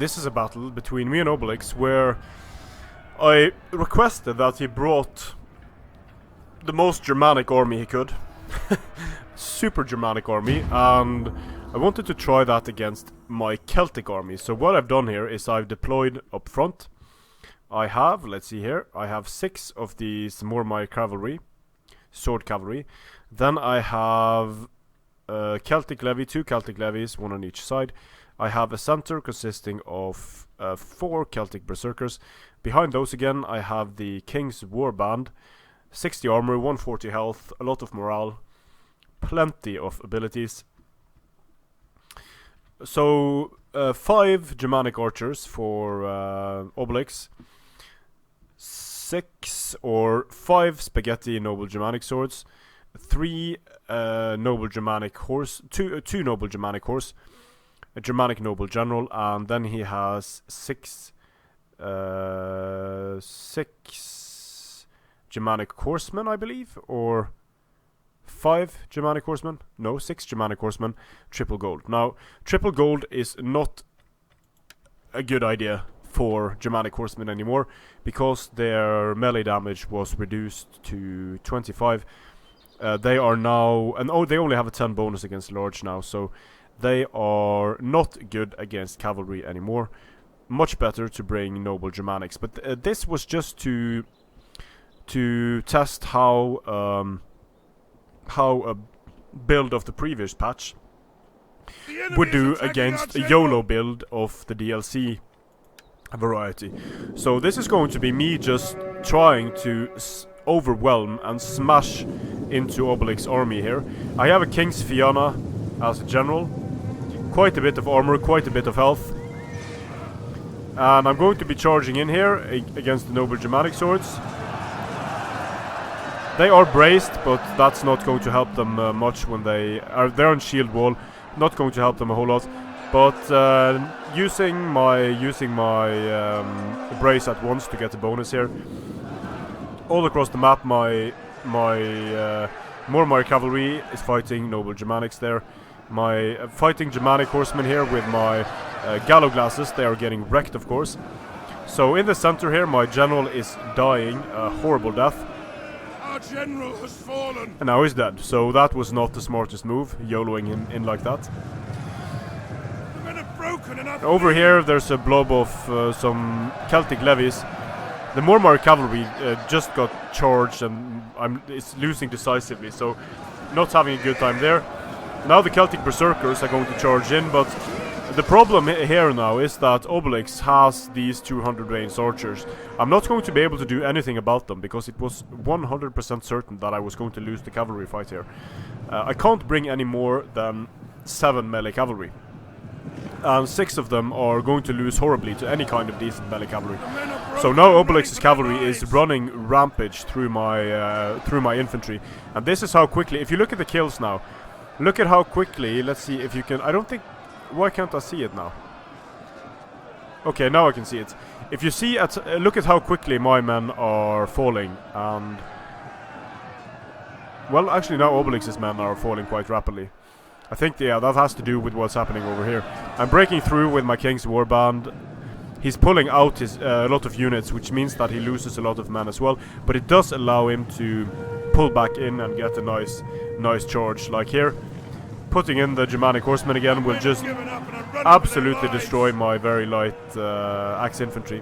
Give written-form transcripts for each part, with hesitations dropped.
this is a battle between me and Obelix, where I requested that he brought the most Germanic army he could. Super Germanic army, and I wanted to try that against my Celtic army. So what I've done here is I've deployed up front. I have, let's see here, I have 6 of these my cavalry, sword cavalry. Then I have Celtic levy, 2 Celtic levies, 1 on each side. I have a center consisting of 4 Celtic berserkers. Behind those again I have the King's Warband, 60 armor, 140 health, a lot of morale, plenty of abilities. So 5 Germanic archers for Obelix, 6 or 5 spaghetti noble Germanic swords, 3 noble Germanic horse, 2 noble Germanic horse, a Germanic noble general, and then he has 6 Germanic horsemen, I believe, or 5 Germanic horsemen? No, 6 Germanic horsemen, triple gold. Now, triple gold is not a good idea for Germanic horsemen anymore, because their melee damage was reduced to 25. They are now, and they only have a 10 bonus against large now, so they are not good against cavalry anymore. Much better to bring noble Germanics. But this was just to test how a build of the previous patch would do against a YOLO build of the DLC variety. So this is going to be me just trying to overwhelm and smash into Obelix's army here. I have a King's Fianna as a general, quite a bit of armor, quite a bit of health, and I'm going to be charging in here against the noble Germanic swords. They are braced, but that's not going to help them much when they're on shield wall. Not going to help them a whole lot. But using my brace at once to get a bonus here. All across the map, my cavalry is fighting noble Germanics there. My fighting Germanic horsemen here with my gallow glasses. They are getting wrecked, of course. So in the center here, my general is dying a horrible death. General has fallen. And now he's dead, so that was not the smartest move, YOLOing him in like that. The men have broken and over here there's a blob of some Celtic levies. The Mormar cavalry just got charged and it's losing decisively, so not having a good time there. Now the Celtic berserkers are going to charge in, but the problem here now is that Obelix has these 200 range archers. I'm not going to be able to do anything about them because it was 100% certain that I was going to lose the cavalry fight here. I can't bring any more than 7 melee cavalry, and 6 of them are going to lose horribly to any kind of decent melee cavalry. So now Obelix's cavalry is running rampage through my infantry, and this is how quickly. If you look at the kills now, look at how quickly. Let's see if you can. I don't think. Why can't I see it now? Okay, now I can see it. If you see look at how quickly my men are falling, and well, actually now Obelix's men are falling quite rapidly. I think that has to do with what's happening over here. I'm breaking through with my King's Warband. He's pulling out his a lot of units, which means that he loses a lot of men as well. But it does allow him to pull back in and get a nice charge, like here. Putting in the Germanic horsemen again will just absolutely destroy my very light axe infantry.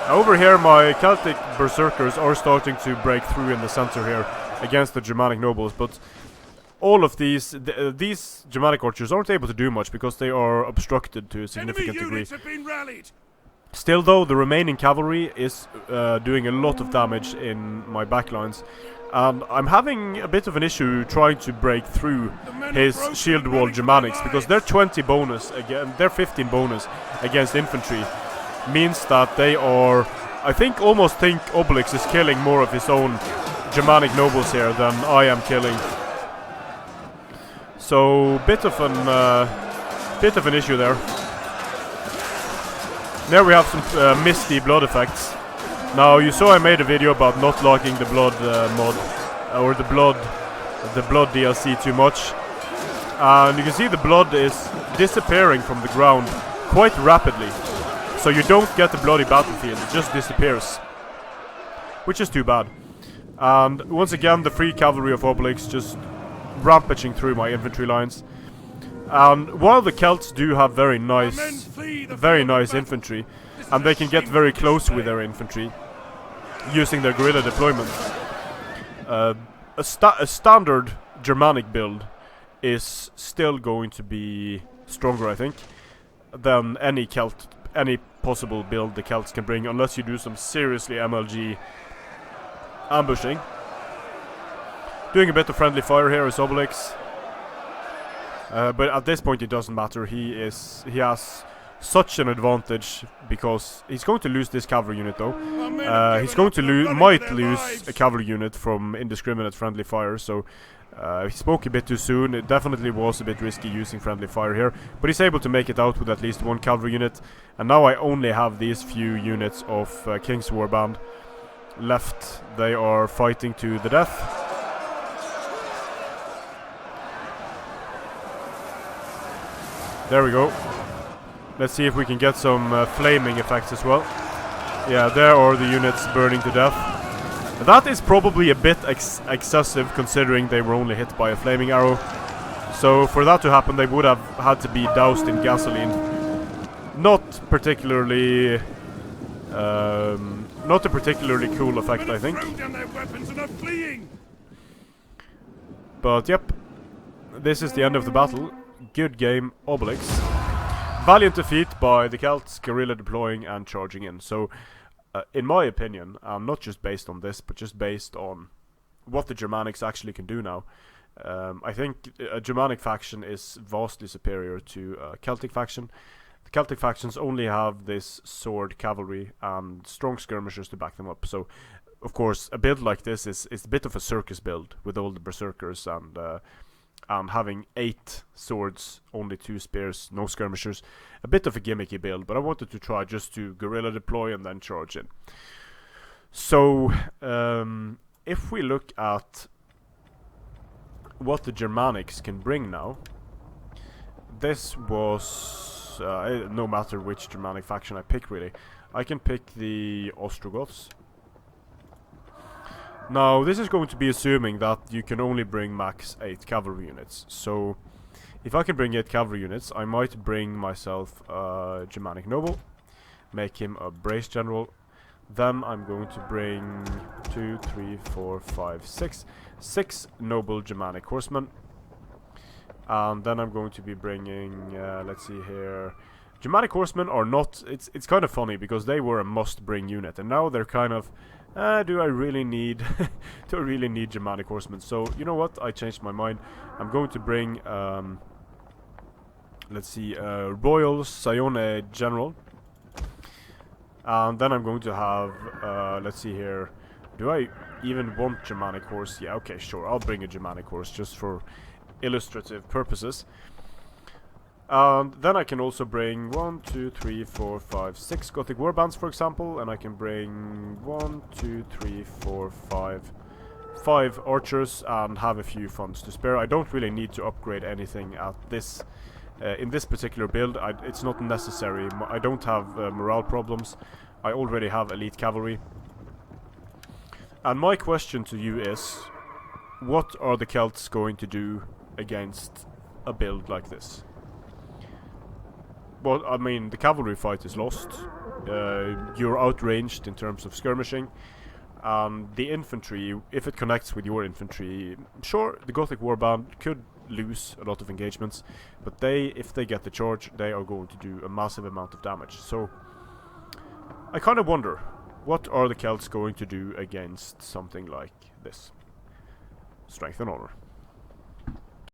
Over here my Celtic berserkers are starting to break through in the center here against the Germanic nobles, but all of these Germanic archers aren't able to do much because they are obstructed to a significant degree. Have been rallied. Still though, the remaining cavalry is doing a lot of damage in my backlines. And I'm having a bit of an issue trying to break through his shield wall Germanics, because their 20 bonus again, their 15 bonus against infantry means that they are, I almost think Obelix is killing more of his own Germanic nobles here than I am killing. So bit of an issue there. There we have some misty blood effects. Now you saw I made a video about not liking the blood mod or the blood DLC too much, And you can see the blood is disappearing from the ground quite rapidly. So you don't get the bloody battlefield, it just disappears. Which is too bad. And once again, the free cavalry of Obelix just rampaging through my infantry lines. And while the Celts do have very nice infantry, and they can get very close with their infantry, using their guerrilla deployment, a standard Germanic build is still going to be stronger, I think, than any possible build the Celts can bring, unless you do some seriously MLG ambushing. Doing a bit of friendly fire here is Obelix, but at this point it doesn't matter. He has such an advantage because he's going to lose this cavalry unit though. He's going to might lose a cavalry unit from indiscriminate friendly fire, so he spoke a bit too soon. It definitely was a bit risky using friendly fire here, but he's able to make it out with at least one cavalry unit. And now I only have these few units of King's Warband left. They are fighting to the death. There we go. Let's see if we can get some flaming effects as well. Yeah, there are the units burning to death. That is probably a bit excessive, considering they were only hit by a flaming arrow. So for that to happen, they would have had to be doused in gasoline. Not particularly not a particularly cool effect, I think. But yep, this is the end of the battle. Good game, Obelix. Valiant defeat by the Celts, guerrilla deploying and charging in. So, in my opinion, not just based on this, but just based on what the Germanics actually can do now, I think a Germanic faction is vastly superior to a Celtic faction. The Celtic factions only have this sword cavalry and strong skirmishers to back them up. So, of course, a build like this is a bit of a circus build with all the berserkers and having 8 swords, only 2 spears, no skirmishers. A bit of a gimmicky build, but I wanted to try just to guerrilla deploy and then charge in. So, if we look at what the Germanics can bring now, this was, no matter which Germanic faction I pick really, I can pick the Ostrogoths. Now, this is going to be assuming that you can only bring max 8 cavalry units. So, if I can bring 8 cavalry units, I might bring myself a Germanic noble, make him a brace general. Then I'm going to bring 2, 3, 4, 5, 6 noble Germanic horsemen. And then I'm going to be bringing, let's see here, Germanic horsemen are not, it's kind of funny because they were a must-bring unit, and now they're kind of, do I really need Germanic horsemen? So, you know what, I changed my mind. I'm going to bring, let's see, Royal Sione General. And then I'm going to have, let's see here, do I even want Germanic horse? Yeah, okay, sure, I'll bring a Germanic horse just for illustrative purposes. And then I can also bring 1, 2, 3, 4, 5, 6 Gothic warbands, for example, and I can bring 1, 2, 3, 4, 5 archers and have a few funds to spare. I don't really need to upgrade anything at this in this particular build. It's not necessary. I don't have morale problems. I already have elite cavalry. And my question to you is, what are the Celts going to do against a build like this? Well, I mean, the cavalry fight is lost. You're outranged in terms of skirmishing. The infantry, if it connects with your infantry, sure, the Gothic warband could lose a lot of engagements, but if they get the charge, they are going to do a massive amount of damage. So, I kind of wonder, what are the Celts going to do against something like this? Strength and honor.